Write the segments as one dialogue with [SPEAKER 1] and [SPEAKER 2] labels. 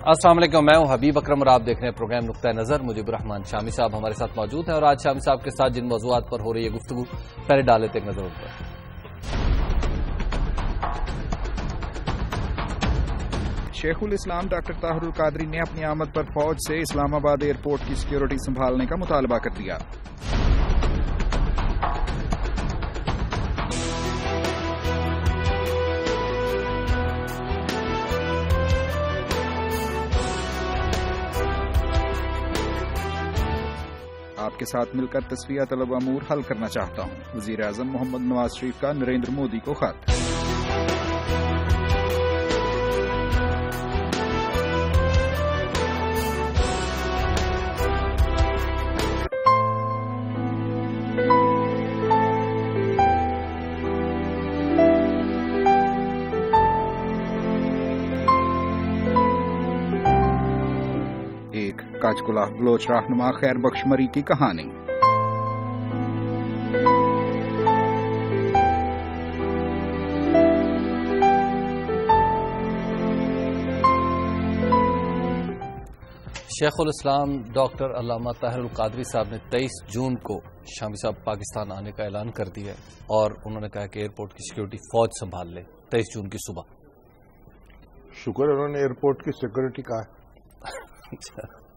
[SPEAKER 1] السلام علیکم، میں ہوں حبیب اکرم اور آپ دیکھ رہے ہیں پروگرام نقطہ نظر۔ مجھب الرحمان شامی صاحب ہمارے ساتھ موجود ہیں اور آج شامی صاحب کے ساتھ جن موضوعات پر ہو رہی ہے گفتگو پہلے ڈال لیتے ایک نظر پر۔
[SPEAKER 2] شیخ الاسلام ڈاکٹر طاہر القادری نے اپنی آمد پر فوج سے اسلام آباد ایئرپورٹ کی سیکیورٹی سنبھالنے کا مطالبہ کر دیا۔ آپ کے ساتھ مل کر تصفیہ طلب امور حل کرنا چاہتا ہوں، وزیر اعظم محمد نواز شریف کا نریندر مودی کو خط۔ کاچکلا بلوچ رہنما خیر بخش مری کی کہانی۔
[SPEAKER 1] شیخ الاسلام ڈاکٹر علامہ طاہر القادری صاحب نے 23 جون کو شامی صاحب پاکستان آنے کا اعلان کر دیا ہے اور انہوں نے کہا کہ ایئرپورٹ کی سیکیورٹی فوج سنبھال لے 23 جون کی صبح۔
[SPEAKER 3] شکر ہے انہوں نے ایئرپورٹ کی سیکیورٹی کہا ہے۔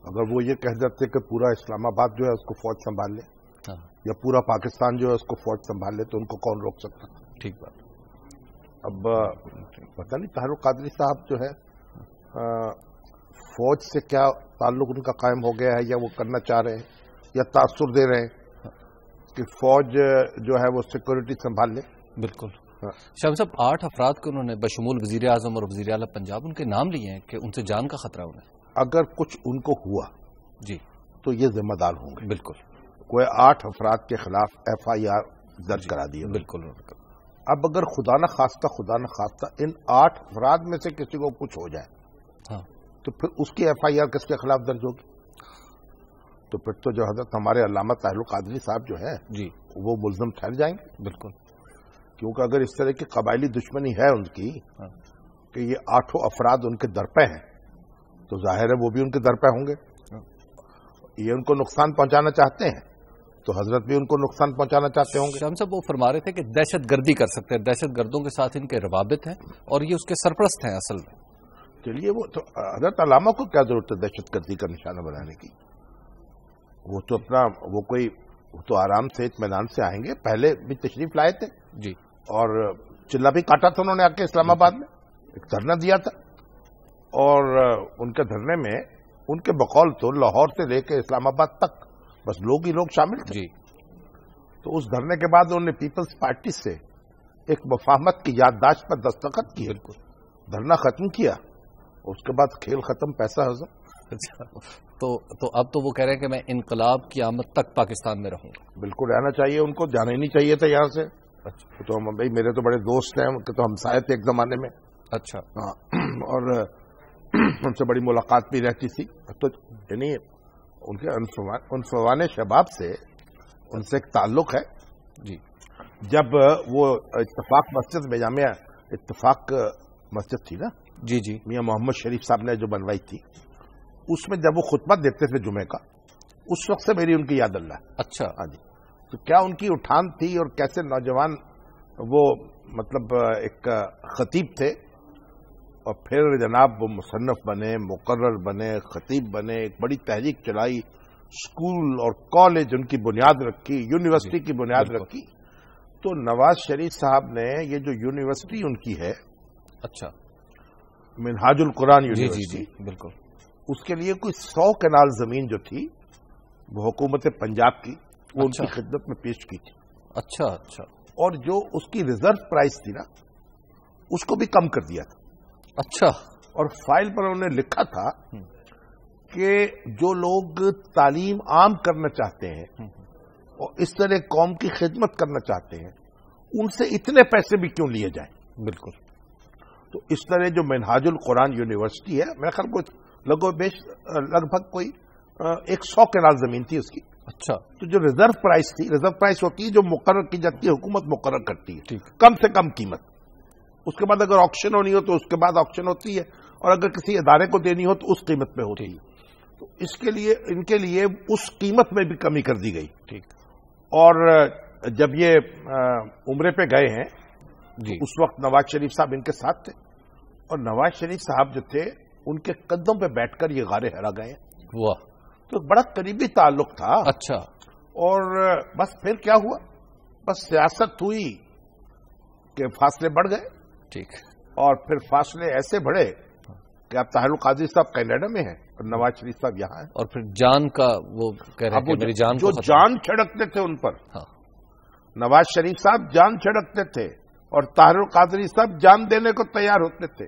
[SPEAKER 3] اگر وہ یہ کہہ دیتے کہ پورا اسلام آباد جو ہے اس کو فوج سنبھال لے یا پورا پاکستان جو ہے اس کو فوج سنبھال لے تو ان کو کون روک سکتا؟
[SPEAKER 1] ٹھیک بات۔
[SPEAKER 3] اب پتہ نہیں طاہر القادری صاحب جو ہے فوج سے کیا تعلق ان کا قائم ہو گیا ہے یا وہ کرنا چاہ رہے ہیں یا تاثر دے رہے ہیں کہ فوج جو ہے وہ سیکورٹی سنبھال لے۔
[SPEAKER 1] بالکل شامی صاحب 8 افراد کو انہوں نے بشمول وزیر اعظم اور وزیر اعلیٰ پنجاب ان کے نام لیے ہیں کہ ان سے جان کا خطرہ انہیں۔
[SPEAKER 3] اگر کچھ ان کو ہوا
[SPEAKER 1] جی
[SPEAKER 3] تو یہ ذمہ دار ہوں گے۔
[SPEAKER 1] بالکل
[SPEAKER 3] کوئی 8 افراد کے خلاف FIR درج کرا دی ہے۔
[SPEAKER 1] بالکل۔
[SPEAKER 3] اب اگر خدا نہ خواستہ ان 8 افراد میں سے کسی کو کچھ ہو جائے تو پھر اس کی FIR کس کے خلاف درج ہوگی؟ تو پھر تو جو حضرت ہمارے علامہ طاہر القادری صاحب جو ہے
[SPEAKER 1] جی
[SPEAKER 3] وہ ملزم ٹھہر جائیں گے۔
[SPEAKER 1] بالکل،
[SPEAKER 3] کیونکہ اگر اس طرح کی قبائلی دشمنی ہے ان کی کہ یہ 8 افراد ان کے در پہ ہیں تو ظاہر ہے وہ بھی ان کے در پہ ہوں گے۔ یہ ان کو نقصان پہنچانا چاہتے ہیں تو حضرت بھی ان کو نقصان پہنچانا چاہتے ہوں گے۔
[SPEAKER 1] شاہم صاحب وہ فرما رہے تھے کہ دہشت گردی کر سکتے ہیں، دہشت گردوں کے ساتھ ان کے روابط ہیں اور یہ اس کے سرپرست ہیں اصل میں۔
[SPEAKER 3] چلیے وہ تو حضرت علامہ کو کیا ضرورت ہے دہشت گردی کا نشانہ بنانے کی؟ وہ تو اپنا وہ تو آرام سے اطمینان سے آئیں گے۔ پہلے بھی تشریف لائے تھے
[SPEAKER 1] جی اور
[SPEAKER 3] چلا بھی کاٹا تھا انہوں نے آ کے اسلام آباد میں، ایک دھرنا دیا تھا اور ان کے دھرنے میں ان کے بقول تو لاہور سے لے کے اسلام آباد تک بس لوگ ہی لوگ شامل تھے۔
[SPEAKER 1] جی
[SPEAKER 3] تو اس دھرنے کے بعد انہوں نے پیپلز پارٹی سے ایک مفاہمت کی یادداشت پر دستخط کیے، دھرنا ختم کیا، اس کے بعد کھیل ختم، پیسہ ہضم۔
[SPEAKER 1] تو اب تو وہ کہہ رہے ہیں کہ میں انقلاب کی آمد تک پاکستان میں رہوں گا۔
[SPEAKER 3] بالکل رہنا چاہیے، ان کو جانا ہی نہیں چاہیے تھا یہاں سے۔ تو بھائی میرے تو بڑے دوست ہیں، ان کے تو ہمسائے تھے ایک زمانے میں۔
[SPEAKER 1] اچھا
[SPEAKER 3] اور ان سے بڑی ملاقات بھی رہتی تھی، تو یعنی ان کے عنفوان شباب سے ان سے ایک تعلق ہے۔
[SPEAKER 1] جی
[SPEAKER 3] جب وہ اتفاق مسجد میں جامعہ اتفاق مسجد تھی نا،
[SPEAKER 1] جی جی
[SPEAKER 3] میاں محمد شریف صاحب نے جو بنوائی تھی، اس میں جب وہ خطبہ دیتے تھے جمعے کا، اس وقت سے میری ان کی یاد اللہ ہے۔
[SPEAKER 1] اچھا
[SPEAKER 3] ہاں جی، تو کیا ان کی اٹھان تھی اور کیسے نوجوان وہ مطلب ایک خطیب تھے اور پھر جناب وہ مصنف بنے، مقرر بنے، خطیب بنے، ایک بڑی تحریک چلائی، اسکول اور کالج ان کی بنیاد رکھی، یونیورسٹی کی بنیاد رکھی۔ تو نواز شریف صاحب نے یہ جو یونیورسٹی ان کی ہے،
[SPEAKER 1] اچھا
[SPEAKER 3] منہاج القرآن یونیورسٹی،
[SPEAKER 1] جی بالکل،
[SPEAKER 3] اس کے لیے کوئی 100 کنال زمین جو تھی وہ حکومت پنجاب کی وہ ان کی خدمت میں پیش کی تھی۔
[SPEAKER 1] اچھا اچھا،
[SPEAKER 3] اور جو اس کی ریزرو پرائز تھی نا اس کو بھی کم کر دیا تھا۔
[SPEAKER 1] اچھا،
[SPEAKER 3] اور فائل پر انہوں نے لکھا تھا کہ جو لوگ تعلیم عام کرنا چاہتے ہیں اور اس طرح قوم کی خدمت کرنا چاہتے ہیں ان سے اتنے پیسے بھی کیوں لیے جائیں۔
[SPEAKER 1] بالکل،
[SPEAKER 3] تو اس طرح جو منہاج القرآن یونیورسٹی ہے، میرے خیال کو لگ بھگ کوئی 100 کنال زمین تھی اس کی۔
[SPEAKER 1] اچھا،
[SPEAKER 3] تو جو ریزرو پرائز تھی، ریزرو پرائز ہوتی ہے جو مقرر کی جاتی ہے، حکومت مقرر کرتی ہے
[SPEAKER 1] ٹھیک،
[SPEAKER 3] کم سے کم قیمت، اس کے بعد اگر آکشن ہونی ہو تو اس کے بعد آکشن ہوتی ہے، اور اگر کسی ادارے کو دینی ہو تو اس قیمت پہ ہوتی ہے. تو اس کے لیے ان کے لیے اس قیمت میں بھی کمی کر دی گئی.
[SPEAKER 1] ٹھیک.
[SPEAKER 3] اور جب یہ عمرے پہ گئے ہیں
[SPEAKER 1] جی
[SPEAKER 3] اس وقت نواز شریف صاحب ان کے ساتھ تھے، اور نواز شریف صاحب جو تھے ان کے قدموں پہ بیٹھ کر یہ غار حرا گئے.
[SPEAKER 1] واہ.
[SPEAKER 3] تو بڑا قریبی تعلق تھا.
[SPEAKER 1] اچھا.
[SPEAKER 3] اور بس پھر کیا ہوا، بس سیاست ہوئی کہ فاصلے بڑھ گئے.
[SPEAKER 1] ٹھیک.
[SPEAKER 3] اور پھر فاصلے ایسے بڑھے کہ اب طاہر القادری صاحب کینیڈا میں ہیں اور نواز شریف صاحب یہاں ہیں.
[SPEAKER 1] اور پھر جان کا وہ کہہ رہے ہیں کہ میری جان
[SPEAKER 3] جو
[SPEAKER 1] کو
[SPEAKER 3] جان چھڑکتے تھے ان پر،
[SPEAKER 1] ہاں
[SPEAKER 3] نواز شریف صاحب جان چھڑکتے تھے اور طاہر القادری صاحب جان دینے کو تیار ہوتے تھے.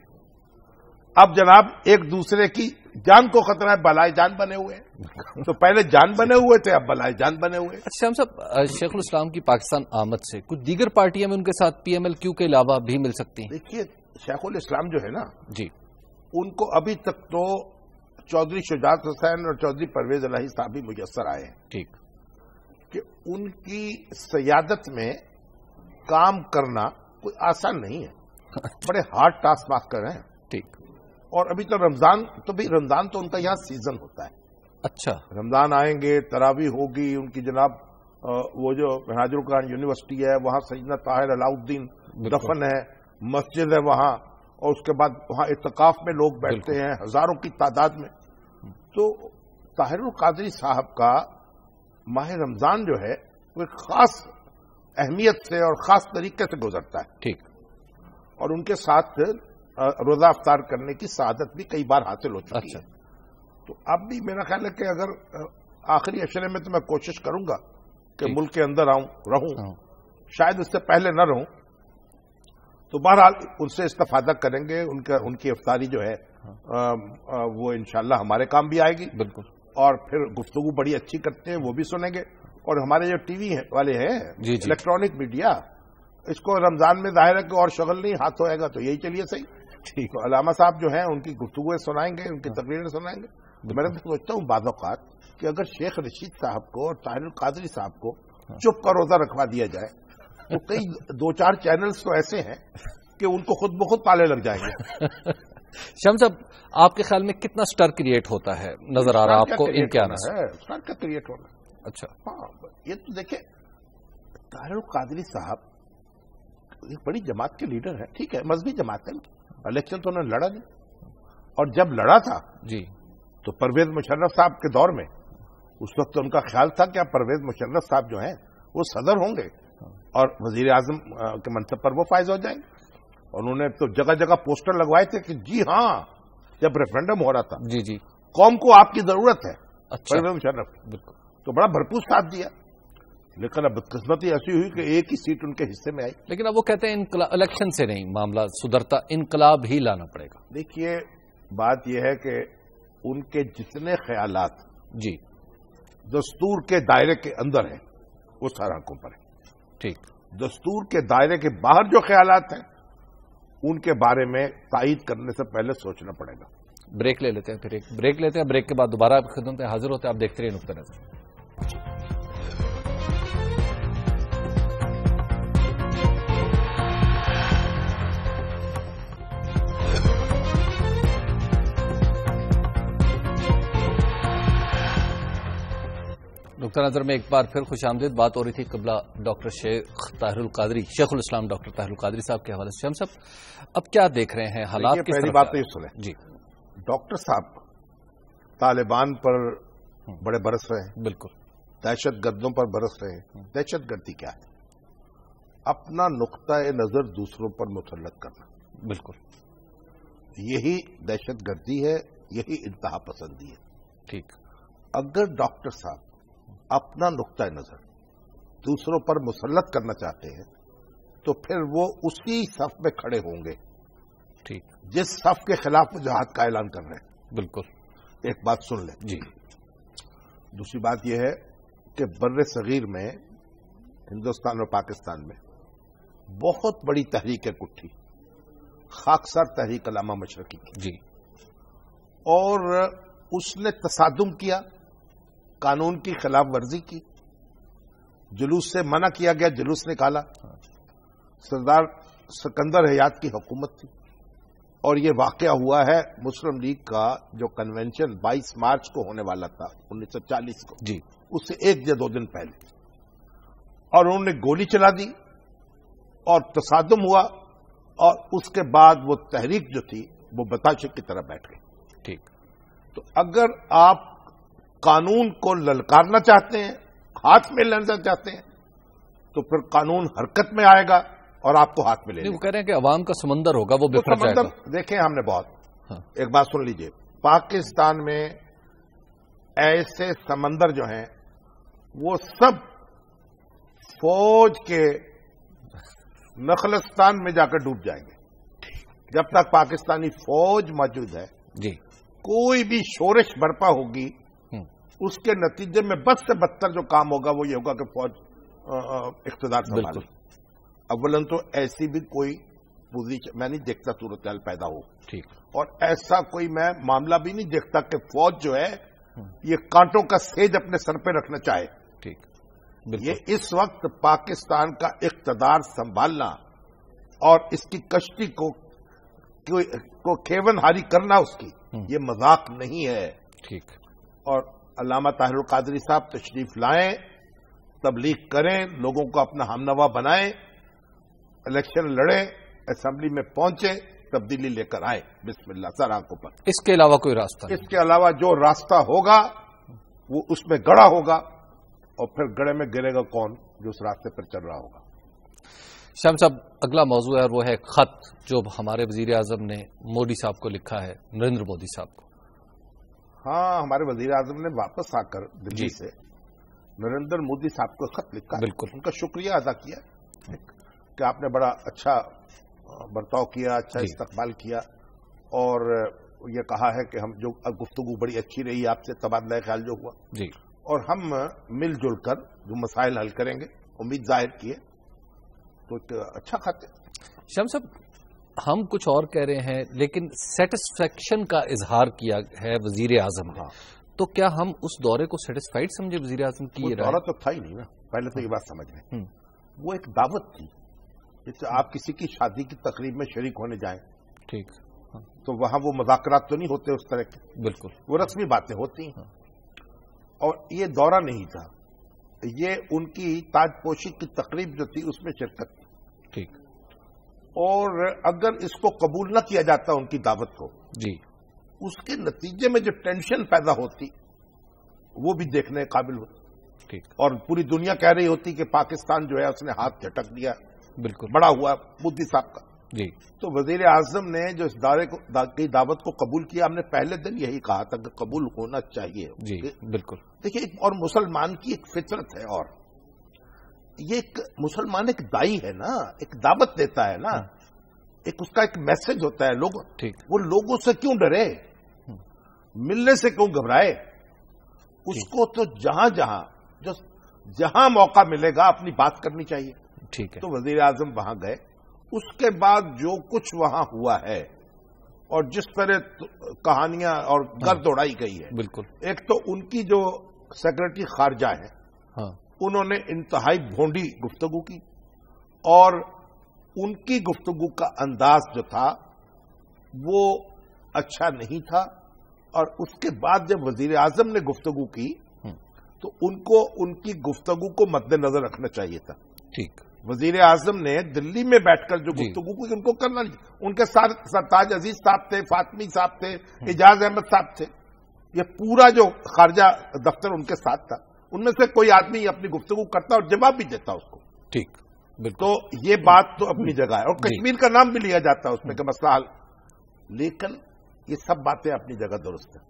[SPEAKER 3] اب جناب ایک دوسرے کی جان کو خطرہ ہے، بلائے جان بنے ہوئے ہیں. تو پہلے جان بنے ہوئے تھے، اب بلائے جان بنے ہوئے.
[SPEAKER 1] اچھا شام صاحب، شیخ الاسلام کی پاکستان آمد سے کچھ دیگر پارٹیاں میں ان کے ساتھ پی ایم ایل کیو کے علاوہ بھی مل سکتی ہیں؟
[SPEAKER 3] دیکھیے شیخ الاسلام جو ہے نا،
[SPEAKER 1] جی
[SPEAKER 3] ان کو ابھی تک تو چودھری شجاعت حسین اور چودھری پرویز الہی صاحب ہی میسر آئے ہیں.
[SPEAKER 1] ٹھیک.
[SPEAKER 3] کہ ان کی سیادت میں کام کرنا کوئی آسان نہیں ہے، بڑے ہارڈ ٹاسک پاس کر رہے ہیں.
[SPEAKER 1] ٹھیک.
[SPEAKER 3] اور ابھی تو رمضان تو ان کا یہاں سیزن ہوتا ہے.
[SPEAKER 1] اچھا.
[SPEAKER 3] رمضان آئیں گے، تراویح ہوگی ان کی. جناب وہ جو حاجر القرآن یونیورسٹی ہے وہاں سیدنا طاہر علاؤالدین دفن ہے، مسجد ہے وہاں، اور اس کے بعد وہاں اعتکاف میں لوگ بیٹھتے ہیں ہزاروں کی تعداد میں. تو طاہر القادری صاحب کا ماہ رمضان جو ہے وہ ایک خاص اہمیت سے اور خاص طریقے سے گزرتا ہے.
[SPEAKER 1] ٹھیک.
[SPEAKER 3] اور ان کے ساتھ روزہ افطار کرنے کی سعادت بھی کئی بار حاصل ہو چکی ہے. تو اب بھی میرا خیال ہے کہ اگر آخری اشرے میں تو میں کوشش کروں گا کہ ملک کے اندر رہوں، شاید اس سے پہلے نہ رہوں، تو بہرحال ان سے استفادہ کریں گے. ان کی افطاری جو ہے وہ انشاءاللہ ہمارے کام بھی آئے گی.
[SPEAKER 1] بالکل.
[SPEAKER 3] اور پھر گفتگو بڑی اچھی کرتے ہیں، وہ بھی سنیں گے. اور ہمارے جو ٹی وی والے ہیں الیکٹرانک میڈیا، اس کو رمضان میں ظاہر ہے کہ اور شغل نہیں، ہاتھ ہوئے گا تو یہی چلیے صحیح. ٹھیک. تو علامہ صاحب جو ہیں ان کی گفتگویں سنائیں گے، ان کی تقریریں سنائیں گے. میں تو سوچتا ہوں بعض اوقات کہ اگر شیخ رشید صاحب کو اور طاہر القادری صاحب کو چپ کا روزہ رکھوا دیا جائے تو کئی 2-4 چینلز تو ایسے ہیں کہ ان کو خود بخود تالے لگ جائیں گے.
[SPEAKER 1] شام صاحب، آپ کے خیال میں کتنا سٹر کریٹ ہوتا ہے نظر آ رہا آپ کو ان کے آنے سے؟
[SPEAKER 3] سٹر کا کریٹ ہونا.
[SPEAKER 1] اچھا.
[SPEAKER 3] ہاں یہ تو دیکھیں، طاہر القادری صاحب ایک بڑی جماعت کے لیڈر ہیں. ٹھیک ہے، مذہبی جماعت ہے، الیکشن تو انہوں نے لڑا نہیں. اور جب لڑا تھا
[SPEAKER 1] جی
[SPEAKER 3] تو پرویز مشرف صاحب کے دور میں اس وقت تو ان کا خیال تھا کہ اب پرویز مشرف صاحب جو ہیں وہ صدر ہوں گے اور وزیر اعظم کے منصب پر وہ فائز ہو جائیں گے. اور انہوں نے تو جگہ جگہ پوسٹر لگوائے تھے کہ جی ہاں، جب ریفرنڈم ہو رہا تھا
[SPEAKER 1] جی جی
[SPEAKER 3] قوم کو آپ کی ضرورت ہے.
[SPEAKER 1] اچھا.
[SPEAKER 3] پرویز مشرف
[SPEAKER 1] بالکل.
[SPEAKER 3] تو بڑا بھرپور ساتھ دیا. لیکن اب بدقسمتی ایسی ہوئی کہ ایک ہی سیٹ ان کے حصے میں آئی.
[SPEAKER 1] لیکن اب وہ کہتے ہیں الیکشن سے نہیں معاملہ سدھرتا، انقلاب ہی لانا پڑے گا.
[SPEAKER 3] دیکھیے بات یہ ہے کہ ان کے جتنے خیالات
[SPEAKER 1] جی
[SPEAKER 3] دستور کے دائرے کے اندر ہیں وہ سر آنکھوں پر ہے.
[SPEAKER 1] ٹھیک.
[SPEAKER 3] دستور کے دائرے کے باہر جو خیالات ہیں ان کے بارے میں تائید کرنے سے پہلے سوچنا پڑے گا.
[SPEAKER 1] بریک لے لیتے ہیں، پھر ایک بریک لیتے ہیں. بریک کے بعد دوبارہ آپ خدمت میں حاضر ہوتے ہیں. آپ دیکھتے رہیے نقطہ نظر. نقطہ نظر میں ایک بار پھر خوش آمدید. بات ہو رہی تھی قبلہ ڈاکٹر شیخ الاسلام ڈاکٹر طاہر القادری صاحب کے حوالے سے. ہم سب اب کیا دیکھ رہے ہیں حالات کی؟
[SPEAKER 3] پہلی بات تو یہ سنیں
[SPEAKER 1] جی،
[SPEAKER 3] ڈاکٹر صاحب طالبان پر بڑے برس رہے ہیں،
[SPEAKER 1] بالکل.
[SPEAKER 3] دہشت گردوں پر برس رہے ہیں. دہشت گردی کیا ہے؟ اپنا نقطۂ نظر دوسروں پر مسلط کرنا.
[SPEAKER 1] بالکل.
[SPEAKER 3] یہی دہشت گردی ہے، یہی انتہا پسندی ہے.
[SPEAKER 1] ٹھیک.
[SPEAKER 3] اگر ڈاکٹر صاحب اپنا نقطۂ نظر دوسروں پر مسلط کرنا چاہتے ہیں تو پھر وہ اسی صف میں کھڑے ہوں گے.
[SPEAKER 1] ٹھیک.
[SPEAKER 3] جس صف کے خلاف وہ جہاد کا اعلان کر رہے ہیں.
[SPEAKER 1] بالکل.
[SPEAKER 3] ایک بات سن لیں.
[SPEAKER 1] جی.
[SPEAKER 3] دوسری بات یہ ہے کہ بر صغیر میں ہندوستان اور پاکستان میں بہت بڑی تحریک اٹھی، خاکسار تحریک علامہ مشرقی کی.
[SPEAKER 1] جی.
[SPEAKER 3] اور اس نے تصادم کیا، قانون کی خلاف ورزی کی، جلوس سے منع کیا گیا، جلوس نکالا. سردار سکندر حیات کی حکومت تھی اور یہ واقعہ ہوا ہے مسلم لیگ کا جو کنونشن 22 مارچ کو ہونے والا تھا 1940 کو،
[SPEAKER 1] جی،
[SPEAKER 3] اس سے 1 یا 2 دن پہلے، اور انہوں نے گولی چلا دی اور تصادم ہوا، اور اس کے بعد وہ تحریک جو تھی وہ بتاشے کی طرح بیٹھ گئی.
[SPEAKER 1] ٹھیک.
[SPEAKER 3] تو اگر آپ قانون کو للکارنا چاہتے ہیں، ہاتھ میں لینا چاہتے ہیں، تو پھر قانون حرکت میں آئے گا اور آپ کو ہاتھ میں لے لے.
[SPEAKER 1] وہ کہہ رہے ہیں کہ عوام کا سمندر ہوگا، وہ بکھر جائے گا.
[SPEAKER 3] دیکھیں ہم نے بہت ایک بات سن لیجئے، پاکستان میں ایسے سمندر جو ہیں وہ سب فوج کے نخلستان میں جا کر ڈوب جائیں گے. جب تک پاکستانی فوج موجود ہے،
[SPEAKER 1] جی،
[SPEAKER 3] کوئی بھی شورش برپا ہوگی، اس کے نتیجے میں بد سے بدتر جو کام ہوگا وہ یہ ہوگا کہ فوج اقتدار سنبھالے. اولن تو ایسی بھی کوئی پوزیشن میں نہیں دیکھتا صورتحال پیدا ہو.
[SPEAKER 1] ٹھیک.
[SPEAKER 3] اور ایسا کوئی میں معاملہ بھی نہیں دیکھتا کہ فوج جو ہے یہ کانٹوں کا سیج اپنے سر پہ رکھنا چاہے.
[SPEAKER 1] ٹھیک.
[SPEAKER 3] یہ اس وقت پاکستان کا اقتدار سنبھالنا اور اس کی کشتی کو کھیون ہاری کرنا اس کی یہ مذاق نہیں ہے.
[SPEAKER 1] ٹھیک.
[SPEAKER 3] اور علامہ طاہر القادری صاحب تشریف لائیں، تبلیغ کریں، لوگوں کو اپنا ہمنوا بنائیں، الیکشن لڑیں، اسمبلی میں پہنچے، تبدیلی لے کر آئے. بسم اللہ سر آنکھوں پر.
[SPEAKER 1] اس کے علاوہ کوئی راستہ نہیں.
[SPEAKER 3] اس کے علاوہ جو راستہ ہوگا وہ اس میں گڑا ہوگا، اور پھر گڑے میں گرے گا کون جو اس راستے پر چل رہا ہوگا.
[SPEAKER 1] شام صاحب، اگلا موضوع ہے اور وہ ہے خط جو ہمارے وزیر اعظم نے مودی صاحب کو لکھا ہے، نریندر مودی صاحب کو.
[SPEAKER 3] ہاں، ہمارے وزیر اعظم نے واپس آ کر دلی سے نریندر مودی صاحب کو خط لکھا.
[SPEAKER 1] بالکل.
[SPEAKER 3] ان کا شکریہ ادا کیا کہ آپ نے بڑا اچھا برتاؤ کیا، اچھا استقبال کیا، اور یہ کہا ہے کہ ہم جو گفتگو بڑی اچھی رہی آپ سے، تبادلہ خیال جو ہوا،
[SPEAKER 1] جی،
[SPEAKER 3] اور ہم مل جل کر جو مسائل حل کریں گے، امید ظاہر کیے. تو ایک اچھا خط ہے.
[SPEAKER 1] شام صاحب، ہم کچھ اور کہہ رہے ہیں لیکن سیٹسفیکشن کا اظہار کیا ہے وزیر اعظم نے. تو کیا ہم اس دورے کو سیٹسفائیڈ سمجھے وزیر اعظم کی؟
[SPEAKER 3] یہ دورہ تو تھا ہی نہیں نا، پہلے تو یہ بات سمجھ لیں. وہ ایک دعوت تھی، جیسے آپ کسی کی شادی کی تقریب میں شریک ہونے جائیں.
[SPEAKER 1] ٹھیک.
[SPEAKER 3] تو وہاں وہ مذاکرات تو نہیں ہوتے اس طرح کے.
[SPEAKER 1] بالکل.
[SPEAKER 3] وہ رسمی باتیں ہوتی ہیں. اور یہ دورہ نہیں تھا، یہ ان کی تاج پوشی کی تقریب جو تھی اس میں شرکت تھی.
[SPEAKER 1] ٹھیک.
[SPEAKER 3] اور اگر اس کو قبول نہ کیا جاتا ان کی دعوت کو،
[SPEAKER 1] جی،
[SPEAKER 3] اس کے نتیجے میں جو ٹینشن پیدا ہوتی وہ بھی دیکھنے قابل ہوتی.
[SPEAKER 1] ٹھیک. اور
[SPEAKER 3] پوری دنیا کہہ رہی ہوتی کہ پاکستان جو ہے اس نے ہاتھ جھٹک دیا.
[SPEAKER 1] بالکل.
[SPEAKER 3] بڑا ہوا مودی صاحب کا.
[SPEAKER 1] جی.
[SPEAKER 3] تو وزیر اعظم نے جو اس دورے کی دعوت کو قبول کیا، ہم نے پہلے دن یہی کہا تھا کہ قبول ہونا چاہیے.
[SPEAKER 1] جی بالکل.
[SPEAKER 3] دیکھیے، اور مسلمان کی ایک فطرت ہے، اور یہ ایک مسلمان ایک دائی ہے نا، ایک دعوت دیتا ہے نا، ایک اس کا ایک میسج ہوتا ہے. لوگ وہ لوگوں سے کیوں ڈرے، ملنے سے کیوں گھبرائے؟ اس کو تو جہاں موقع ملے گا اپنی بات کرنی چاہیے.
[SPEAKER 1] ٹھیک ہے.
[SPEAKER 3] تو وزیر اعظم وہاں گئے. اس کے بعد جو کچھ وہاں ہوا ہے اور جس طرح کہانیاں اور گرد اڑائی گئی ہے،
[SPEAKER 1] بالکل. ایک
[SPEAKER 3] تو ان کی جو سیکرٹری خارجہ ہے، انہوں نے انتہائی بھونڈی گفتگو کی، اور ان کی گفتگو کا انداز جو تھا وہ اچھا نہیں تھا. اور اس کے بعد جب وزیر اعظم نے گفتگو کی تو ان کی گفتگو کو مد نظر رکھنا چاہیے تھا.
[SPEAKER 1] ٹھیک.
[SPEAKER 3] وزیر اعظم نے دلی میں بیٹھ کر جو گفتگو کی ان کو کرنا نہیں. ان کے ساتھ سرتاج عزیز صاحب تھے، فاطمی صاحب تھے، اعجاز احمد صاحب تھے. یہ پورا جو خارجہ دفتر ان کے ساتھ تھا. ان میں سے کوئی آدمی اپنی گفتگو کرتا اور جواب بھی دیتا اس کو.
[SPEAKER 1] ٹھیک.
[SPEAKER 3] تو یہ بات تو اپنی جگہ ہے، اور کشمیر کا نام بھی لیا جاتا ہے اس میں کہ مسئلہ حل. لیکن یہ سب باتیں اپنی جگہ درست ہیں.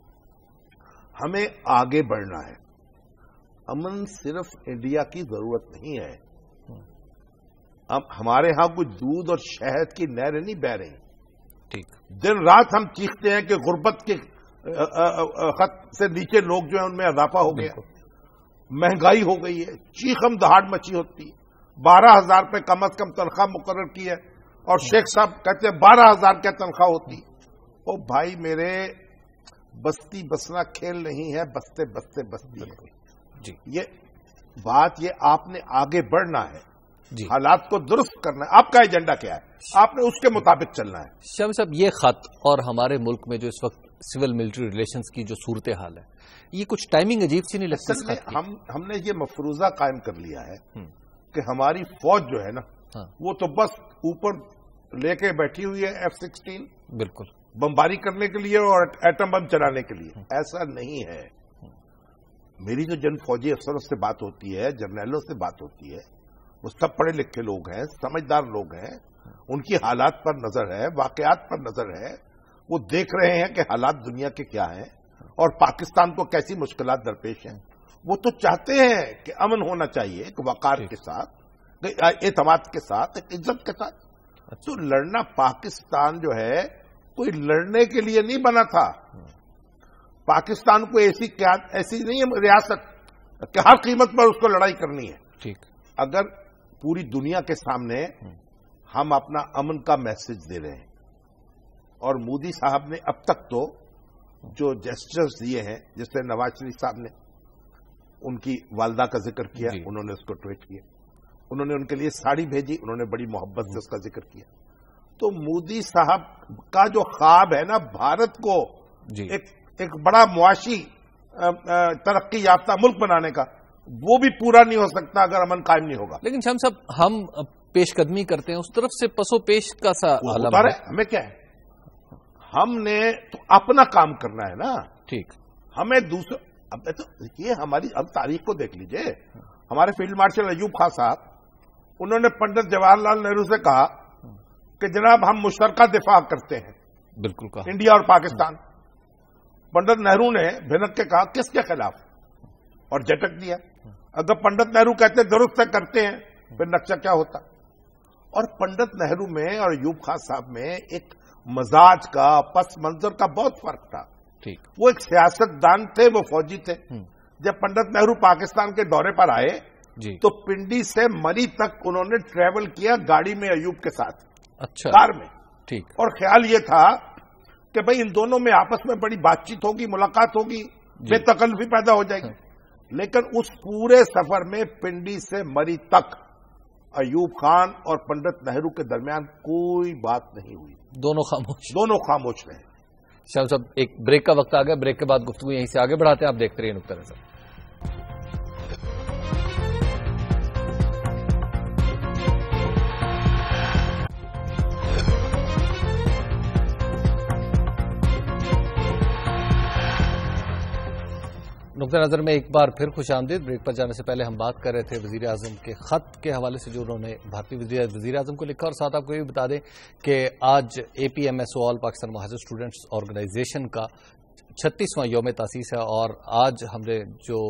[SPEAKER 3] ہمیں آگے بڑھنا ہے. امن صرف انڈیا کی ضرورت نہیں ہے. اب ہمارے ہاں کوئی دودھ اور شہد کی نہریں نہیں بہہ رہی.
[SPEAKER 1] ٹھیک.
[SPEAKER 3] دن رات ہم چیختے ہیں کہ غربت کے خط سے نیچے لوگ جو ہیں ان میں اضافہ ہو گیا، مہنگائی ہو گئی ہے، چیخم دہاڑ مچی ہوتی ہے. 12,000 روپے کم از کم تنخواہ مقرر کی ہے، اور شیخ صاحب کہتے ہیں 12,000 کی تنخواہ ہوتی. او بھائی میرے، بستی بسنا کھیل نہیں ہے، بستے بستے بستی ہے.
[SPEAKER 1] جی.
[SPEAKER 3] یہ بات، یہ آپ نے آگے بڑھنا ہے.
[SPEAKER 1] جی
[SPEAKER 3] حالات کو درست کرنا ہے. آپ کا ایجنڈا کیا ہے؟ آپ نے اس کے مطابق چلنا ہے.
[SPEAKER 1] شامی صاحب، یہ خط اور ہمارے ملک میں جو اس وقت سول ملٹری ریلیشنز کی جو صورتحال ہے، یہ کچھ ٹائمنگ عجیب سی نہیں لگتی؟
[SPEAKER 3] اصل میں ہم نے یہ مفروضہ قائم کر لیا ہے کہ ہماری فوج جو ہے نا وہ تو بس اوپر لے کے بیٹھی ہوئی ہے F-16
[SPEAKER 1] بالکل
[SPEAKER 3] بمباری کرنے کے لیے اور ایٹم بم چلانے کے لیے. ایسا نہیں ہے. میری جو جن فوجی افسروں سے بات ہوتی ہے، جرنیلوں سے بات ہوتی ہے، وہ سب پڑھے لکھے لوگ ہیں، سمجھدار لوگ ہیں. ان کی حالات پر نظر ہے، واقعات پر نظر ہے. وہ دیکھ رہے ہیں کہ حالات دنیا کے کیا ہیں اور پاکستان کو کیسی مشکلات درپیش ہیں. وہ تو چاہتے ہیں کہ امن ہونا چاہیے، ایک وقار کے ساتھ، اعتماد کے ساتھ، ایک عزت کے ساتھ. تو لڑنا پاکستان جو ہے کوئی لڑنے کے لیے نہیں بنا تھا. پاکستان کو ایسی نہیں ہے ریاست کہ ہر قیمت پر اس کو لڑائی کرنی ہے.
[SPEAKER 1] ٹھیک.
[SPEAKER 3] اگر پوری دنیا کے سامنے ہم اپنا امن کا میسج دے رہے ہیں، اور مودی صاحب نے اب تک تو جو جسچرز دیے ہیں، جس سے نواز شریف صاحب نے ان کی والدہ کا ذکر کیا، انہوں نے اس کو ٹویٹ کیا، انہوں نے ان کے لیے ساڑی بھیجی، انہوں نے بڑی محبت سے اس کا ذکر کیا. تو مودی صاحب کا جو خواب ہے نا بھارت کو ایک بڑا معاشی ترقی یافتہ ملک بنانے کا، وہ بھی پورا نہیں ہو سکتا اگر امن قائم نہیں ہوگا.
[SPEAKER 1] لیکن شام صاحب، ہم پیش قدمی کرتے ہیں، اس طرف سے پسو پیش کا سا عالم ہے.
[SPEAKER 3] ہمیں کیا ہے؟ ہم نے تو اپنا کام کرنا ہے نا. ٹھیک. ہمیں دوسرے اب تو یہ ہماری اب تاریخ کو دیکھ لیجئے. ہمارے فیلڈ مارشل ایوب خان صاحب، انہوں نے پنڈت جواہر لال نہرو سے کہا کہ جناب ہم مشترکہ دفاع کرتے ہیں. بالکل کہا. انڈیا اور پاکستان. پنڈت نہرو نے بھنک کے کہا کس کے خلاف، اور جھٹک دیا. اگر پنڈت نہرو کہتے درست سے کرتے ہیں پھر نقشہ کیا ہوتا. اور پنڈت نہرو میں اور ایوب خان صاحب میں ایک مزاج کا، پس منظر کا بہت فرق تھا. ٹھیک. وہ ایک سیاست دان تھے، وہ فوجی تھے. جب پنڈت نہرو پاکستان کے دورے پر آئے تو پنڈی سے مری تک انہوں نے ٹریول کیا گاڑی میں ایوب کے ساتھ. اچھا. کار میں. ٹھیک. اور خیال یہ تھا کہ بھئی ان دونوں میں آپس میں بڑی بات چیت ہوگی، ملاقات ہوگی، بے تکلفی پیدا ہو جائے گی. لیکن اس پورے سفر میں پنڈی سے مری تک ایوب خان اور پنڈت نہرو کے درمیان کوئی بات نہیں ہوئی. دونوں خاموش رہے.
[SPEAKER 1] شاہ صاحب، ایک بریک کا وقت آ گیا. بریک کے بعد گفتگو یہیں سے آگے بڑھاتے ہیں. آپ دیکھتے رہیے نقطہ نظر. نقطہ نظر میں ایک بار پھر خوش آمدید. بریک پر جانے سے پہلے ہم بات کر رہے تھے وزیر اعظم کے خط کے حوالے سے جو انہوں نے بھارتی وزیر اعظم کو لکھا، اور ساتھ آپ کو یہ بھی بتا دیں کہ آج APMSO آل پاکستان مہاجر اسٹوڈنٹس آرگنائزیشن کا 36واں یوم تاسیس ہے. اور آج ہم نے جو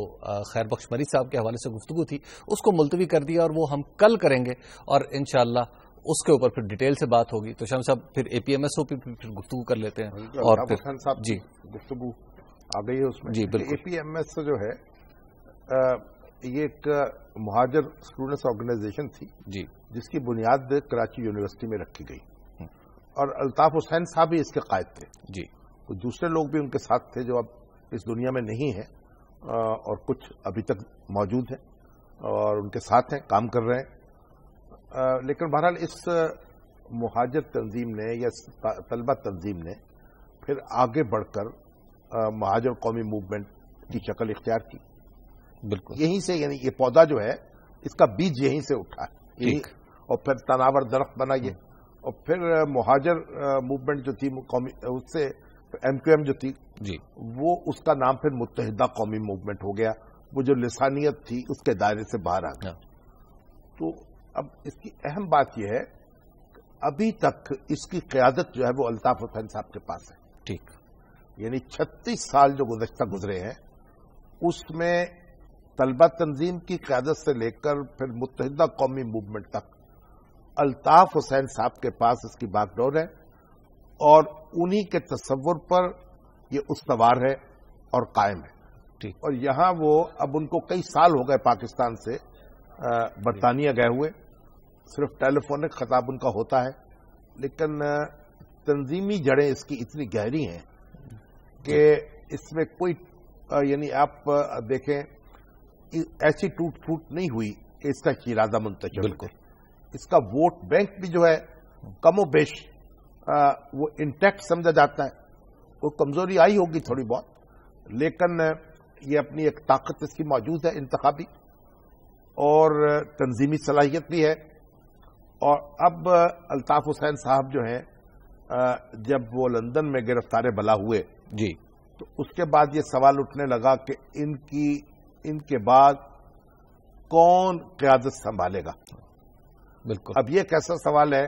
[SPEAKER 1] خیر بخش مری صاحب کے حوالے سے گفتگو تھی اس کو ملتوی کر دیا، اور وہ ہم کل کریں گے، اور انشاءاللہ اس کے اوپر پھر ڈیٹیل سے بات ہوگی. تو شام صاحب پھر APMSO پہ پھر گفتگو کر لیتے ہیں. اور پھر
[SPEAKER 3] جی گفتگو آ گئی ہے اس میں.
[SPEAKER 1] جی بالکل.
[SPEAKER 3] APMS جو ہے یہ ایک مہاجر اسٹوڈنٹس آرگنائزیشن تھی جی، جس کی بنیاد کراچی یونیورسٹی میں رکھی گئی، اور الطاف حسین صاحب بھی اس کے قائد تھے جی. کچھ دوسرے لوگ بھی ان کے ساتھ تھے جو اب اس دنیا میں نہیں ہیں، اور کچھ ابھی تک موجود ہیں اور ان کے ساتھ ہیں، کام کر رہے ہیں. لیکن بہرحال اس مہاجر تنظیم نے یا طلبہ تنظیم نے پھر آگے بڑھ کر مہاجر قومی موومنٹ کی شکل اختیار کی. بالکل یہیں سے، یعنی یہ پودا جو ہے اس کا بیج یہیں سے اٹھا ہے، اور پھر تناور درخت بنا یہ. اور پھر مہاجر موومنٹ جو تھی قومی، اس سے MQM جو تھی جی، وہ اس کا نام پھر متحدہ قومی موومنٹ ہو گیا. وہ جو لسانیت تھی اس کے دائرے سے باہر آ گیا. تو اب اس کی اہم بات یہ ہے کہ ابھی تک اس کی قیادت جو ہے وہ الطاف حسین صاحب کے پاس ہے. ٹھیک. یعنی 36 سال جو گزرے ہیں اس میں طلبہ تنظیم کی قیادت سے لے کر پھر متحدہ قومی موومنٹ تک الطاف حسین صاحب کے پاس اس کی باغ ڈور ہے، اور انہی کے تصور پر یہ استوار ہے اور قائم ہے. ٹھیک. اور یہاں وہ اب ان کو کئی سال ہو گئے پاکستان سے برطانیہ گئے ہوئے. صرف ٹیلیفونک خطاب ان کا ہوتا ہے، لیکن تنظیمی جڑیں اس کی اتنی گہری ہیں کہ اس میں کوئی، یعنی آپ دیکھیں ایسی ٹوٹ پھوٹ نہیں ہوئی کہ اس کا ارادہ منتشر. بالکل. اس کا ووٹ بینک بھی جو ہے کم و بیش وہ انٹیکٹ سمجھا جاتا ہے. وہ کمزوری آئی ہوگی تھوڑی بہت, لیکن یہ اپنی ایک طاقت اس کی موجود ہے انتخابی, اور تنظیمی صلاحیت بھی ہے. اور اب الطاف حسین صاحب جو ہیں جب وہ لندن میں گرفتار بلا ہوئے
[SPEAKER 1] جی,
[SPEAKER 3] تو اس کے بعد یہ سوال اٹھنے لگا کہ ان کے بعد کون قیادت سنبھالے گا.
[SPEAKER 1] بالکل.
[SPEAKER 3] اب یہ ایک ایسا سوال ہے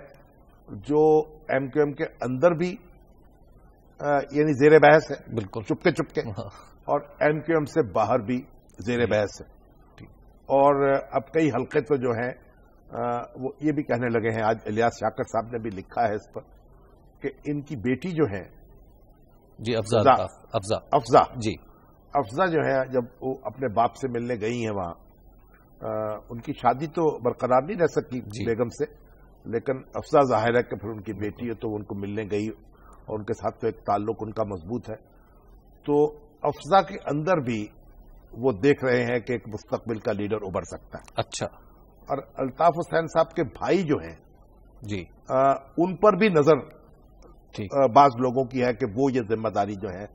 [SPEAKER 3] جو ایم کیو ایم کے اندر بھی یعنی زیر بحث ہے,
[SPEAKER 1] بالکل
[SPEAKER 3] چپکے چپکے, اور ایم کیو ایم سے باہر بھی زیر بحث ہے. اور اب کئی حلقے تو جو ہیں وہ یہ بھی کہنے لگے ہیں, آج الیاس شاکر صاحب نے بھی لکھا ہے اس پر, کہ ان کی بیٹی جو ہے
[SPEAKER 1] جی افزا جی,
[SPEAKER 3] افزا جو ہے جب وہ اپنے باپ سے ملنے گئی ہیں وہاں, ان کی شادی تو برقرار نہیں رہ سکی بیگم سے, لیکن افزا ظاہر ہے کہ پھر ان کی بیٹی ہے تو ان کو ملنے گئی, اور ان کے ساتھ تو ایک تعلق ان کا مضبوط ہے. تو افزا کے اندر بھی وہ دیکھ رہے ہیں کہ ایک مستقبل کا لیڈر ابھر سکتا ہے.
[SPEAKER 1] اچھا.
[SPEAKER 3] اور الطاف حسین صاحب کے بھائی جو ہیں
[SPEAKER 1] جی,
[SPEAKER 3] ان پر بھی نظر بعض لوگوں کی ہے کہ وہ یہ ذمہ داری جو ہے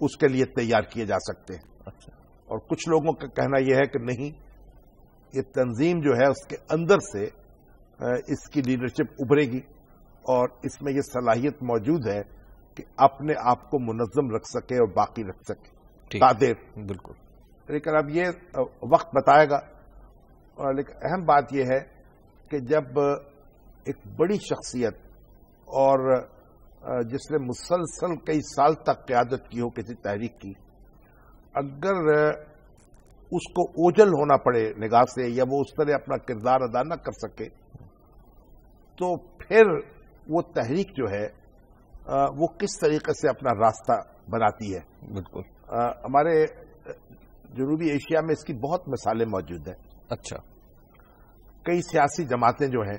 [SPEAKER 3] اس کے لیے تیار کیے جا سکتے ہیں.
[SPEAKER 1] اچھا.
[SPEAKER 3] اور کچھ لوگوں کا کہنا یہ ہے کہ نہیں, یہ تنظیم جو ہے اس کے اندر سے اس کی لیڈرشپ ابھرے گی, اور اس میں یہ صلاحیت موجود ہے کہ اپنے آپ کو منظم رکھ سکے اور باقی رکھ سکے قادر.
[SPEAKER 1] بالکل.
[SPEAKER 3] لیکن اب یہ وقت بتائے گا. لیکن اہم بات یہ ہے کہ جب ایک بڑی شخصیت اور جس نے مسلسل کئی سال تک قیادت کی ہو کسی تحریک کی, اگر اس کو اوجھل ہونا پڑے نگاہ سے, یا وہ اس طرح اپنا کردار ادا نہ کر سکے, تو پھر وہ تحریک جو ہے وہ کس طریقے سے اپنا راستہ بناتی ہے.
[SPEAKER 1] بالکل.
[SPEAKER 3] ہمارے جنوبی ایشیا میں اس کی بہت مثالیں موجود ہیں.
[SPEAKER 1] اچھا.
[SPEAKER 3] کئی سیاسی جماعتیں جو ہیں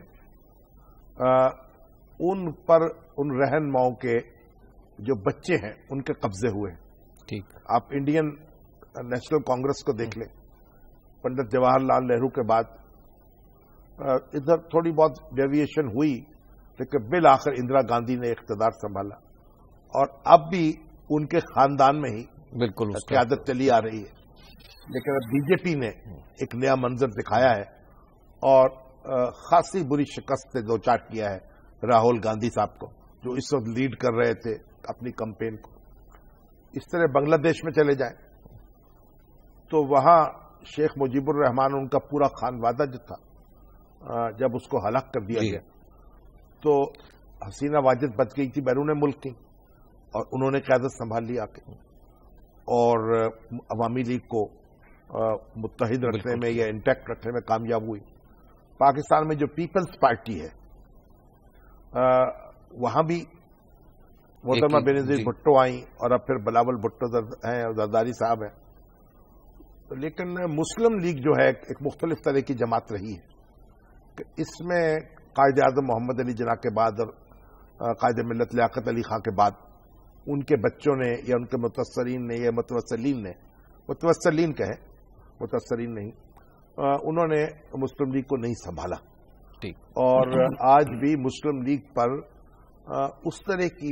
[SPEAKER 3] ان پر ان رہنماؤں کے جو بچے ہیں ان کے قبضے ہوئے.
[SPEAKER 1] ٹھیک.
[SPEAKER 3] آپ انڈین نیشنل کانگریس کو دیکھ لیں, پنڈت جواہر لال نہرو کے بعد ادھر تھوڑی بہت ڈیویشن ہوئی, لیکن بالآخر اندرا گاندھی نے اقتدار سنبھالا, اور اب بھی ان کے خاندان میں ہی
[SPEAKER 1] بالکل
[SPEAKER 3] قیادت چلی آ رہی ہے. لیکن اب بی جے پی نے ایک نیا منظر دکھایا ہے, اور خاصی بری شکست سے دو چار کیا ہے راہل گاندھی صاحب کو, جو اس وقت لیڈ کر رہے تھے اپنی کمپین کو. اس طرح بنگلہ دیش میں چلے جائیں تو وہاں شیخ مجیب الرحمان, ان کا پورا خانوادہ جو تھا, جب اس کو ہلاک کر دیا گیا تو حسینہ واجد بچ گئی تھی بیرون ملک کی, اور انہوں نے قیادت سنبھال لی آ کے, اور عوامی لیگ کو متحد رکھنے میں یا انٹیکٹ رکھنے میں کامیاب ہوئی. پاکستان میں جو پیپلز پارٹی ہے وہاں بھی محترمہ بینظیر بھٹو آئیں, اور اب پھر بلاول بھٹو ہیں اور زرداری صاحب ہیں. لیکن مسلم لیگ جو ہے ایک مختلف طرح کی جماعت رہی ہے, کہ اس میں قائد اعظم محمد علی جناح کے بعد اور قائد ملت لیاقت علی خان کے بعد ان کے بچوں نے یا ان کے متاثرین نے یا متوسلین نے, متوسلین کہیں متاثرین نہیں, انہوں نے مسلم لیگ کو نہیں سنبھالا. اور آج بھی مسلم لیگ پر اس طرح کی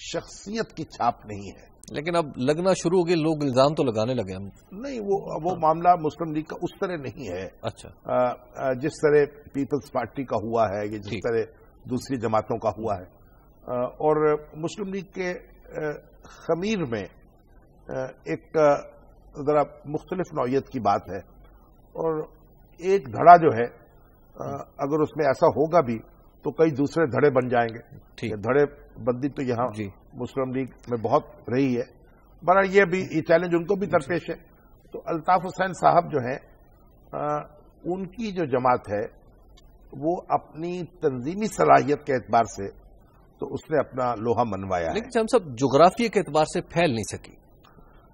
[SPEAKER 3] شخصیت کی چھاپ نہیں ہے.
[SPEAKER 1] لیکن اب لگنا شروع ہو گئے, لوگ الزام تو لگانے لگے ہم. نہیں,
[SPEAKER 3] وہ معاملہ مسلم لیگ کا اس طرح نہیں ہے.
[SPEAKER 1] اچھا.
[SPEAKER 3] جس طرح پیپلز پارٹی کا ہوا ہے یا جس طرح دوسری جماعتوں کا ہوا ہے. اور مسلم لیگ کے خمیر میں ایک ذرا مختلف نوعیت کی بات ہے, اور ایک دھڑا جو ہے اگر اس میں ایسا ہوگا بھی تو کئی دوسرے دھڑے بن جائیں گے. دھڑے بندی تو یہاں مسلم لیگ میں بہت رہی ہے. بہرحال یہ چیلنج ان کو بھی درپیش ہے. تو الطاف حسین صاحب جو ہیں ان کی جو جماعت ہے وہ اپنی تنظیمی صلاحیت کے اعتبار سے تو اس نے اپنا لوہا منوایا ہے.
[SPEAKER 1] لیکن ہم سب جغرافیہ کے اعتبار سے پھیل نہیں سکی.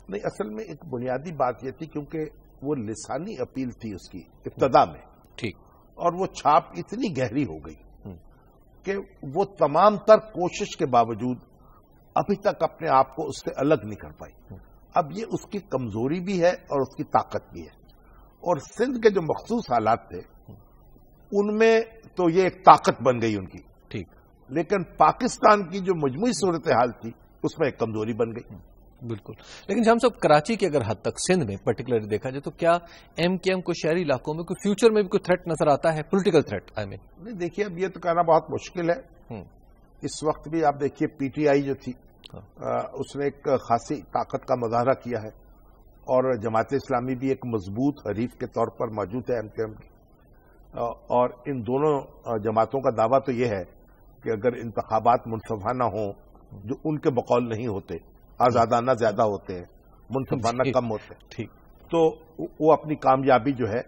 [SPEAKER 3] نہیں, اصل میں ایک بنیادی بات یہ تھی کیونکہ وہ لسانی اپیل تھی اس کی ابتدا میں.
[SPEAKER 1] ٹھیک. اور
[SPEAKER 3] وہ چھاپ اتنی گہری ہو گئی کہ وہ تمام تر کوشش کے باوجود ابھی تک اپنے آپ کو اس سے الگ نہیں کر پائی. اب یہ اس کی کمزوری بھی ہے اور اس کی طاقت بھی ہے. اور سندھ کے جو مخصوص حالات تھے ان میں تو یہ ایک طاقت بن گئی ان کی،
[SPEAKER 1] ٹھیک،
[SPEAKER 3] لیکن پاکستان کی جو مجموعی صورتحال تھی اس میں ایک کمزوری بن گئی.
[SPEAKER 1] بالکل. لیکن ہم سب کراچی کی اگر حد تک سندھ میں پرٹیکولرلی دیکھا جائے تو کیا ایم کیو ایم کو شہری علاقوں میں کوئی فیوچر میں بھی کوئی تھریٹ نظر آتا ہے، پولیٹیکل تھریٹ؟
[SPEAKER 3] نہیں، دیکھیے اب یہ تو کہنا بہت مشکل ہے. اس وقت بھی آپ دیکھیے پی ٹی آئی جو تھی اس نے ایک خاصی طاقت کا مظاہرہ کیا ہے، اور جماعت اسلامی بھی ایک مضبوط حریف کے طور پر موجود ہے ایم کیو ایم کی. اور ان دونوں جماعتوں کا دعویٰ تو یہ ہے کہ اگر انتخابات منصفانہ ہوں، جو ان کے بقول نہیں ہوتے، آزادانہ زیادہ ہوتے ہیں، منصفانہ کم ہوتے ہیں،
[SPEAKER 1] ٹھیک،
[SPEAKER 3] تو وہ اپنی کامیابی جو ہے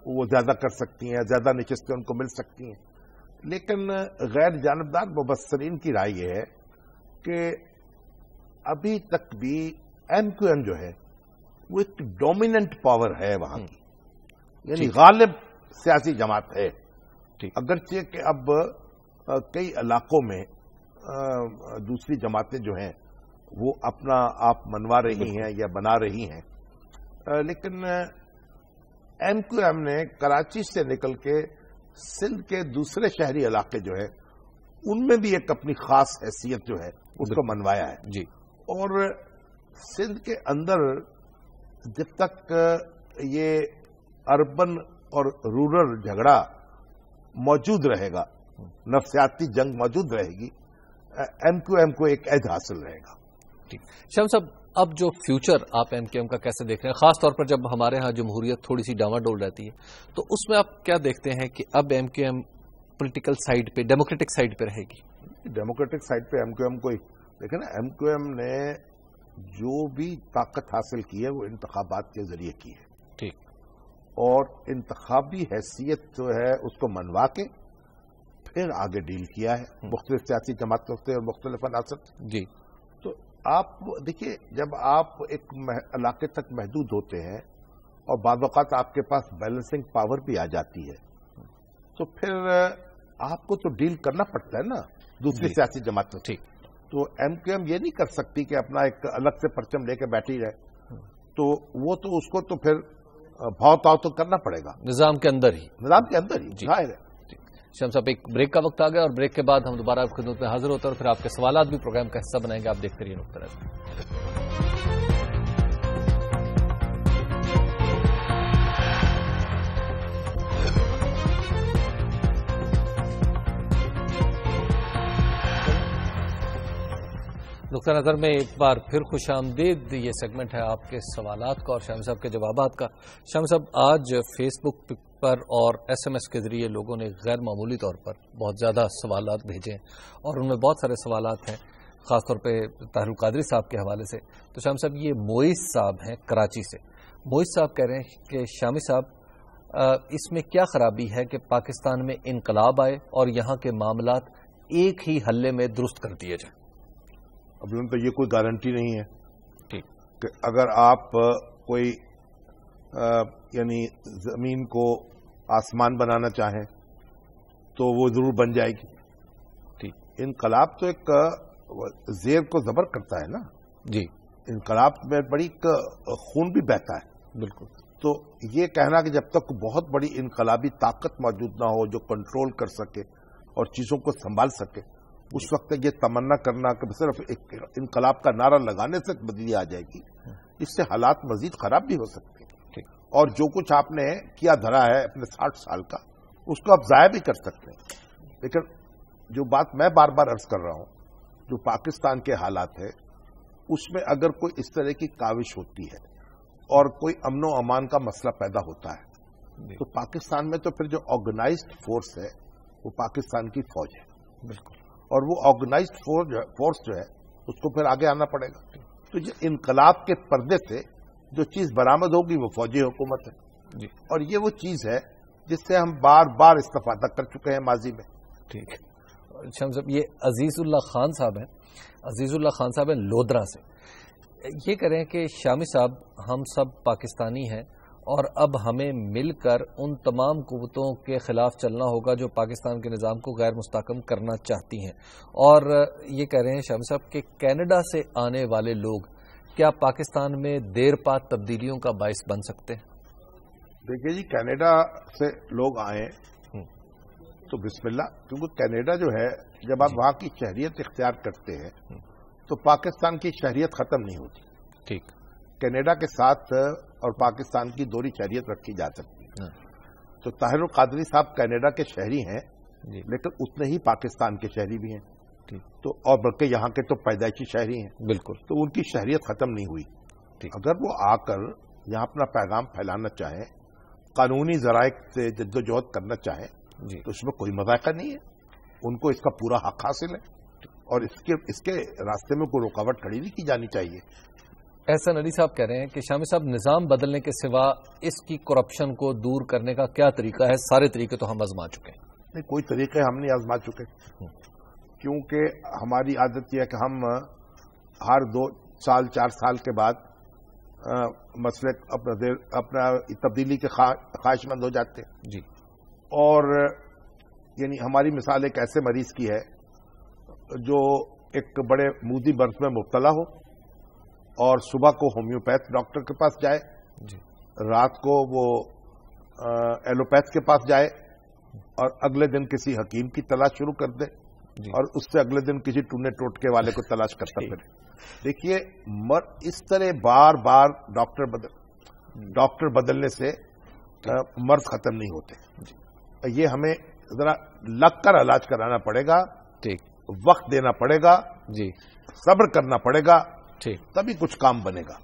[SPEAKER 3] وہ زیادہ کر سکتی ہیں، زیادہ نشستیں ان کو مل سکتی ہیں. لیکن غیر جانبدار مبصرین کی رائے یہ ہے کہ ابھی تک بھی ایم کیو ایم جو ہے وہ ایک ڈومیننٹ پاور ہے وہاں کی، یعنی غالب سیاسی جماعت ہے. اگرچہ کہ اب کئی علاقوں میں دوسری جماعتیں جو ہیں وہ اپنا آپ منوا رہی ہیں یا بنا رہی ہیں، لیکن ایم کیو ایم نے کراچی سے نکل کے سندھ کے دوسرے شہری علاقے جو ہے ان میں بھی ایک اپنی خاص حیثیت جو ہے اس کو منوایا ہے.
[SPEAKER 1] جی،
[SPEAKER 3] اور سندھ کے اندر جب تک یہ اربن اور رورل جھگڑا موجود رہے گا، نفسیاتی جنگ موجود رہے گی، ایم کیو ایم کو ایک عہد حاصل رہے گا.
[SPEAKER 1] ٹھیک. شام صاحب، اب جو فیوچر آپ ایم کیو ایم کا کیسے دیکھ رہے ہیں، خاص طور پر جب ہمارے ہاں جمہوریت تھوڑی سی ڈاواں ڈول رہتی ہے، تو اس میں آپ کیا دیکھتے ہیں کہ اب M Q M political side پہ، ڈیموکریٹک سائڈ پہ رہے گی؟
[SPEAKER 3] ڈیموکریٹک سائڈ پہ ایم کیو ایم کوئی دیکھیں نا، ایم کیو ایم نے جو بھی طاقت حاصل کی ہے وہ انتخابات کے ذریعے کی ہے.
[SPEAKER 1] ٹھیک.
[SPEAKER 3] اور انتخابی حیثیت جو ہے اس کو منوا کے پھر آگے ڈیل کیا ہے مختلف سیاسی جماعتوں سے اور مختلف عناصر.
[SPEAKER 1] جی.
[SPEAKER 3] تو آپ دیکھیے، جب آپ ایک علاقے تک محدود ہوتے ہیں اور بعض اوقات آپ کے پاس بیلنسنگ پاور بھی آ جاتی ہے، تو پھر آپ کو تو ڈیل کرنا پڑتا ہے نا دوسری سیاسی جماعتوں سے. تو ایم کیو ایم یہ نہیں کر سکتی کہ اپنا ایک الگ سے پرچم لے کے بیٹھی رہے، تو وہ تو اس کو تو پھر بھاؤ تاؤ تو کرنا پڑے گا
[SPEAKER 1] نظام کے اندر ہی.
[SPEAKER 3] ظاہر ہے.
[SPEAKER 1] شام صاحب، ایک بریک کا وقت آ گیا، اور بریک کے بعد ہم دوبارہ آپ کی خدمت میں حاضر ہوتے ہیں، اور پھر آپ کے سوالات بھی پروگرام کا حصہ بنائیں گے. آپ دیکھتے رہیے نقطہ نظر. نقطہ نظر میں ایک بار پھر خوش آمدید. یہ سیگمنٹ ہے آپ کے سوالات کا اور شام صاحب کے جوابات کا. شام صاحب، آج فیس بک پر اور ایس ایم ایس کے ذریعے لوگوں نے غیر معمولی طور پر بہت زیادہ سوالات بھیجے ہیں، اور ان میں بہت سارے سوالات ہیں خاص طور پہ طاہر القادری صاحب کے حوالے سے. تو شام صاحب، یہ موئز صاحب ہیں کراچی سے. موئز صاحب کہہ رہے ہیں کہ شامی صاحب، اس میں کیا خرابی ہے کہ پاکستان میں انقلاب آئے اور یہاں کے معاملات ایک ہی حلے میں درست کر دیے جائیں؟
[SPEAKER 3] اب تو یہ کوئی گارنٹی نہیں ہے.
[SPEAKER 1] ٹھیک.
[SPEAKER 3] کہ اگر آپ کوئی یعنی زمین کو آسمان بنانا چاہیں تو وہ ضرور بن جائے گی.
[SPEAKER 1] ٹھیک.
[SPEAKER 3] انقلاب تو ایک زیر کو زبر کرتا ہے نا.
[SPEAKER 1] جی.
[SPEAKER 3] انقلاب میں بڑی خون بھی بہتا ہے.
[SPEAKER 1] بالکل.
[SPEAKER 3] تو یہ کہنا کہ جب تک بہت بڑی انقلابی طاقت موجود نہ ہو جو کنٹرول کر سکے اور چیزوں کو سنبھال سکے، اس وقت یہ تمنا کرنا کہ صرف ایک انقلاب کا نعرہ لگانے سے تبدیلی آ جائے گی، اس سے حالات مزید خراب بھی ہو سکتے ہیں. اور جو کچھ آپ نے کیا دھرا ہے اپنے 60 سال کا، اس کو آپ ضائع بھی کر سکتے ہیں. لیکن جو بات میں بار بار عرض کر رہا ہوں، جو پاکستان کے حالات ہے اس میں اگر کوئی اس طرح کی کاوش ہوتی ہے اور کوئی امن و امان کا مسئلہ پیدا ہوتا ہے، تو پاکستان میں تو پھر جو آرگنائزڈ فورس ہے وہ پاکستان کی فوج ہے.
[SPEAKER 1] بالکل.
[SPEAKER 3] اور وہ آرگنائزڈ فورس جو ہے اس کو پھر آگے آنا پڑے گا. تو یہ انقلاب کے پردے سے جو چیز برآمد ہوگی وہ فوجی حکومت ہے.
[SPEAKER 1] جی.
[SPEAKER 3] اور یہ وہ چیز ہے جس سے ہم بار بار استفادہ کر چکے ہیں ماضی میں.
[SPEAKER 1] ٹھیک. شام صاحب، یہ عزیز اللہ خان صاحب ہیں. عزیز اللہ خان صاحب ہیں لودرا سے. یہ کہہ رہے ہیں کہ شامی صاحب، ہم سب پاکستانی ہیں اور اب ہمیں مل کر ان تمام قوتوں کے خلاف چلنا ہوگا جو پاکستان کے نظام کو غیر مستحکم کرنا چاہتی ہیں. اور یہ کہہ رہے ہیں شامی صاحب کہ کینیڈا سے آنے والے لوگ کیا پاکستان میں دیر پا تبدیلیوں کا باعث بن سکتے ہیں؟
[SPEAKER 3] دیکھیے جی، کینیڈا سے لوگ آئے تو بسم اللہ، کیونکہ کینیڈا جو ہے جب آپ وہاں کی شہریت اختیار کرتے ہیں تو پاکستان کی شہریت ختم نہیں ہوتی.
[SPEAKER 1] ٹھیک.
[SPEAKER 3] کینیڈا کے ساتھ اور پاکستان کی دوہری شہریت رکھی جا سکتی ہے. تو طاہر القادری صاحب کینیڈا کے شہری ہیں لیکن اتنے ہی پاکستان کے شہری بھی ہیں. تو اور بلکہ یہاں کے تو پیدائشی شہری ہیں. بالکل. تو ان کی شہریت ختم نہیں ہوئی. اگر وہ آ کر یہاں اپنا پیغام پھیلانا چاہیں، قانونی ذرائع سے جدوجہد کرنا چاہیں تو اس میں کوئی مذائقہ نہیں ہے. ان کو اس کا پورا حق حاصل ہے اور اس کے راستے میں کوئی رکاوٹ کھڑی نہیں کی جانی چاہیے.
[SPEAKER 1] احسن علی صاحب کہہ رہے ہیں کہ شامی صاحب نظام بدلنے کے سوا اس کی کرپشن کو دور کرنے کا کیا طریقہ ہے؟ سارے طریقے تو ہم آزما چکے ہیں.
[SPEAKER 3] نہیں، کوئی طریقے ہم نہیں آزما چکے، کیونکہ ہماری عادت یہ ہے کہ ہم ہر 2 سال 4 سال کے بعد مسئلے اپنا تبدیلی کے خواہش مند ہو جاتے ہیں. جی. اور یعنی ہماری مثال ایک ایسے مریض کی ہے جو ایک بڑے مودی برس میں مبتلا ہو اور صبح کو ہومیوپیتھ ڈاکٹر کے پاس جائے، رات کو وہ ایلوپیتھ کے پاس جائے اور اگلے دن کسی حکیم کی تلاش شروع کر دے اور اس سے اگلے دن کسی ٹونے ٹوٹکے والے کو تلاش کرتا پھرے. دیکھیے، اس طرح بار بار ڈاکٹر بدلنے سے مرض ختم نہیں ہوتے. یہ ہمیں ذرا لگ کر علاج کرانا پڑے گا، وقت دینا پڑے گا، صبر کرنا پڑے گا، تبھی کچھ کام بنے گا.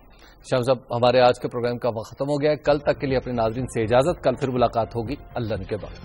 [SPEAKER 1] شام صاحب، ہمارے آج کے پروگرام کا وقت ختم ہو گیا ہے. کل تک کے لیے اپنے ناظرین سے اجازت. کل پھر ملاقات ہوگی اللہ کے بعد.